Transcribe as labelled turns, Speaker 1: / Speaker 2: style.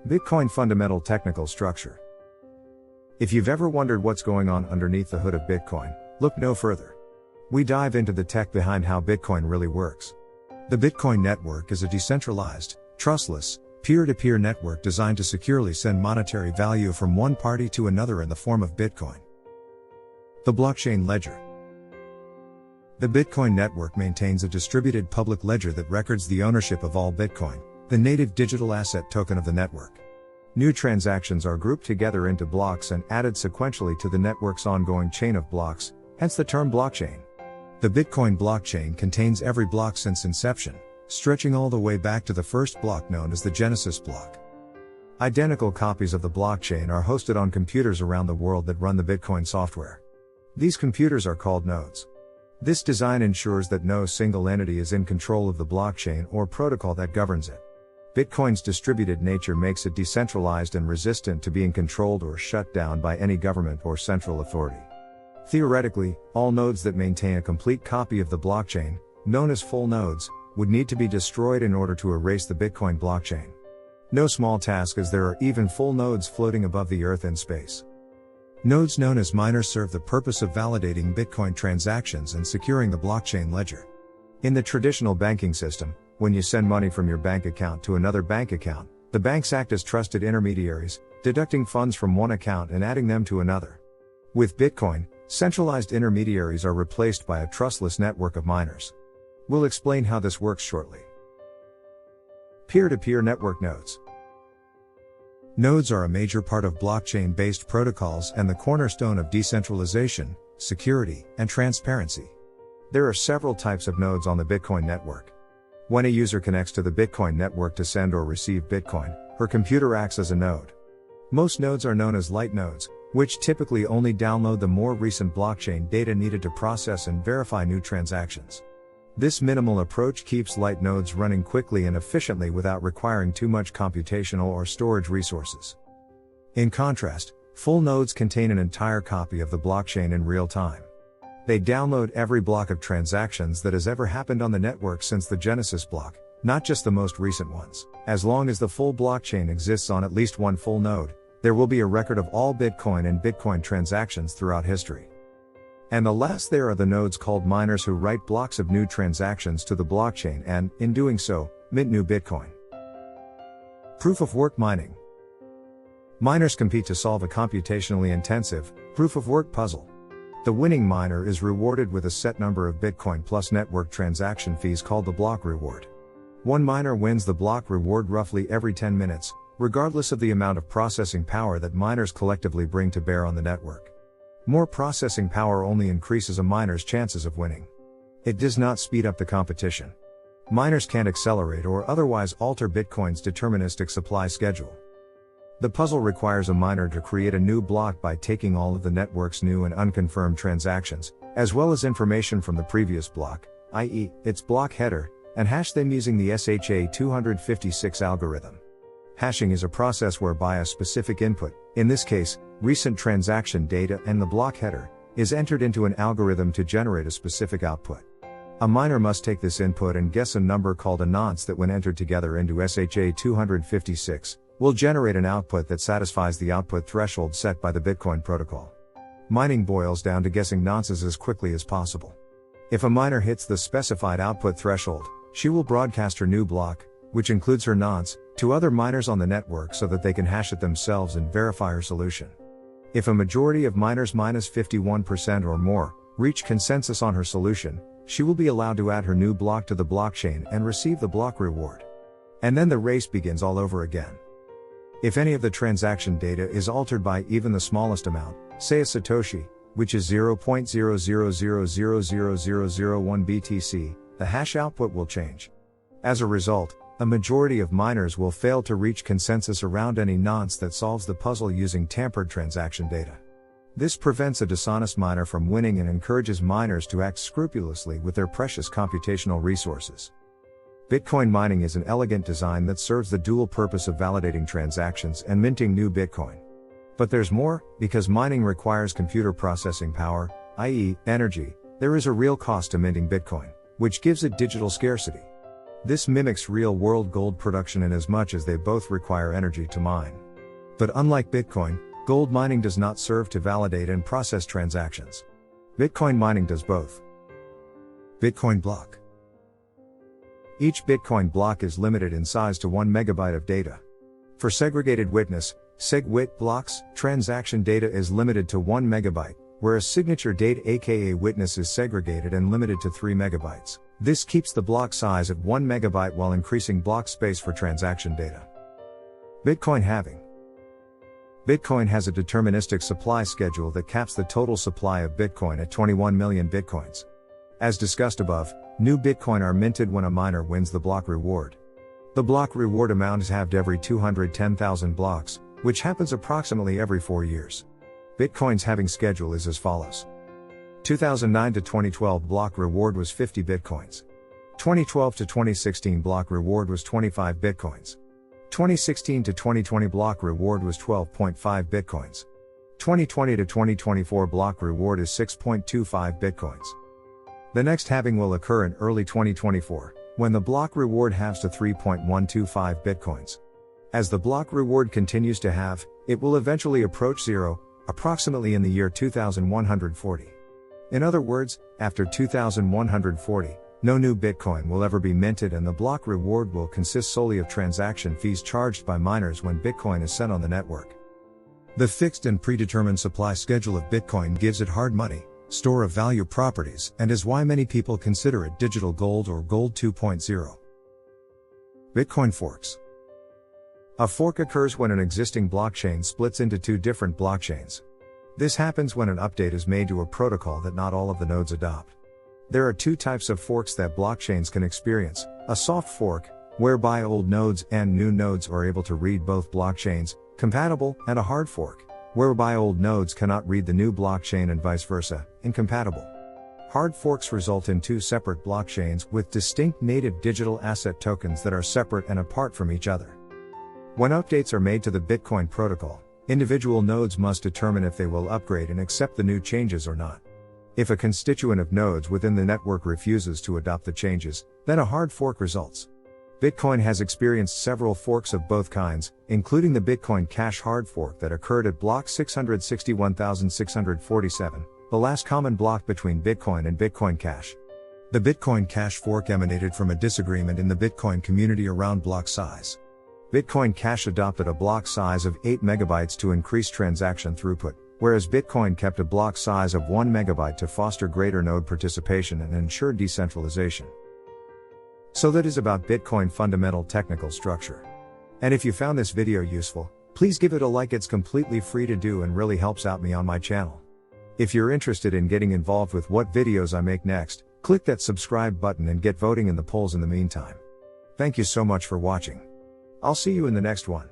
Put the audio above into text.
Speaker 1: Bitcoin Fundamental Technical Structure. If you've ever wondered what's going on underneath the hood of Bitcoin, look no further. We dive into the tech behind how Bitcoin really works. The Bitcoin network is a decentralized, trustless, peer-to-peer network designed to securely send monetary value from one party to another in the form of Bitcoin. The blockchain ledger. The Bitcoin network maintains a distributed public ledger that records the ownership of all Bitcoin, the native digital asset token of the network. New transactions are grouped together into blocks and added sequentially to the network's ongoing chain of blocks, hence the term blockchain. The Bitcoin blockchain contains every block since inception, stretching all the way back to the first block known as the Genesis block. Identical copies of the blockchain are hosted on computers around the world that run the Bitcoin software. These computers are called nodes. This design ensures that no single entity is in control of the blockchain or protocol that governs it. Bitcoin's distributed nature makes it decentralized and resistant to being controlled or shut down by any government or central authority. Theoretically, all nodes that maintain a complete copy of the blockchain, known as full nodes, would need to be destroyed in order to erase the Bitcoin blockchain. No small task, as there are even full nodes floating above the earth in space. Nodes known as miners serve the purpose of validating Bitcoin transactions and securing the blockchain ledger. In the traditional banking system, when you send money from your bank account to another bank account, the banks act as trusted intermediaries, deducting funds from one account and adding them to another. With Bitcoin, centralized intermediaries are replaced by a trustless network of miners. We'll explain how this works shortly. Peer-to-peer network nodes. Nodes are a major part of blockchain-based protocols and the cornerstone of decentralization, security, and transparency. There are several types of nodes on the Bitcoin network. When a user connects to the Bitcoin network to send or receive Bitcoin, her computer acts as a node. Most nodes are known as light nodes, which typically only download the more recent blockchain data needed to process and verify new transactions. This minimal approach keeps light nodes running quickly and efficiently without requiring too much computational or storage resources. In contrast, full nodes contain an entire copy of the blockchain in real time. They download every block of transactions that has ever happened on the network since the Genesis block, not just the most recent ones. As long as the full blockchain exists on at least one full node, there will be a record of all Bitcoin and Bitcoin transactions throughout history. And the last there are the nodes called miners who write blocks of new transactions to the blockchain and, in doing so, mint new Bitcoin. Proof-of-work mining. Miners compete to solve a computationally intensive, proof-of-work puzzle. The winning miner is rewarded with a set number of Bitcoin plus network transaction fees called the block reward. One miner wins the block reward roughly every 10 minutes, regardless of the amount of processing power that miners collectively bring to bear on the network. More processing power only increases a miner's chances of winning. It does not speed up the competition. Miners can't accelerate or otherwise alter Bitcoin's deterministic supply schedule. The puzzle requires a miner to create a new block by taking all of the network's new and unconfirmed transactions, as well as information from the previous block, i.e., its block header, and hash them using the SHA-256 algorithm. Hashing is a process whereby a specific input, in this case, recent transaction data and the block header, is entered into an algorithm to generate a specific output. A miner must take this input and guess a number called a nonce that when entered together into SHA-256, will generate an output that satisfies the output threshold set by the Bitcoin protocol. Mining boils down to guessing nonces as quickly as possible. If a miner hits the specified output threshold, she will broadcast her new block, which includes her nonce, to other miners on the network so that they can hash it themselves and verify her solution. If a majority of miners -51% or more reach consensus on her solution, she will be allowed to add her new block to the blockchain and receive the block reward. And then the race begins all over again. If any of the transaction data is altered by even the smallest amount, say a Satoshi, which is 0.00000001 BTC, the hash output will change. As a result, a majority of miners will fail to reach consensus around any nonce that solves the puzzle using tampered transaction data. This prevents a dishonest miner from winning and encourages miners to act scrupulously with their precious computational resources. Bitcoin mining is an elegant design that serves the dual purpose of validating transactions and minting new Bitcoin. But there's more, because mining requires computer processing power, i.e., energy. There is a real cost to minting Bitcoin, which gives it digital scarcity. This mimics real-world gold production in as much as they both require energy to mine. But unlike Bitcoin, gold mining does not serve to validate and process transactions. Bitcoin mining does both. Bitcoin block. Each Bitcoin block is limited in size to 1 megabyte of data. For segregated witness, SegWit blocks, transaction data is limited to 1 megabyte, whereas signature data aka witness is segregated and limited to 3 megabytes. This keeps the block size at 1 megabyte while increasing block space for transaction data. Bitcoin halving. Bitcoin has a deterministic supply schedule that caps the total supply of Bitcoin at 21 million Bitcoins. As discussed above, new Bitcoin are minted when a miner wins the block reward. The block reward amount is halved every 210,000 blocks, which happens approximately every 4 years. Bitcoin's halving schedule is as follows. 2009 to 2012 block reward was 50 Bitcoins. 2012 to 2016 block reward was 25 Bitcoins. 2016 to 2020 block reward was 12.5 Bitcoins. 2020 to 2024 block reward is 6.25 Bitcoins. The next halving will occur in early 2024, when the block reward halves to 3.125 Bitcoins. As the block reward continues to halve, it will eventually approach zero, approximately in the year 2140. In other words, after 2140, no new Bitcoin will ever be minted and the block reward will consist solely of transaction fees charged by miners when Bitcoin is sent on the network. The fixed and predetermined supply schedule of Bitcoin gives it hard money, store of value properties, and is why many people consider it digital gold or gold 2.0. Bitcoin forks. A fork occurs when an existing blockchain splits into two different blockchains. This happens when an update is made to a protocol that not all of the nodes adopt. There are two types of forks that blockchains can experience: a soft fork, whereby old nodes and new nodes are able to read both blockchains, compatible, and a hard fork, whereby old nodes cannot read the new blockchain and vice versa, incompatible. Hard forks result in two separate blockchains with distinct native digital asset tokens that are separate and apart from each other. When updates are made to the Bitcoin protocol, individual nodes must determine if they will upgrade and accept the new changes or not. If a constituent of nodes within the network refuses to adopt the changes, then a hard fork results. Bitcoin has experienced several forks of both kinds, including the Bitcoin Cash hard fork that occurred at block 661,647, the last common block between Bitcoin and Bitcoin Cash. The Bitcoin Cash fork emanated from a disagreement in the Bitcoin community around block size. Bitcoin Cash adopted a block size of 8 megabytes to increase transaction throughput, whereas Bitcoin kept a block size of 1 megabyte to foster greater node participation and ensure decentralization. So that is about Bitcoin fundamental technical structure. And if you found this video useful, please give it a like. It's completely free to do and really helps out me on my channel. If you're interested in getting involved with what videos I make next, click that subscribe button and get voting in the polls in the meantime. Thank you so much for watching. I'll see you in the next one.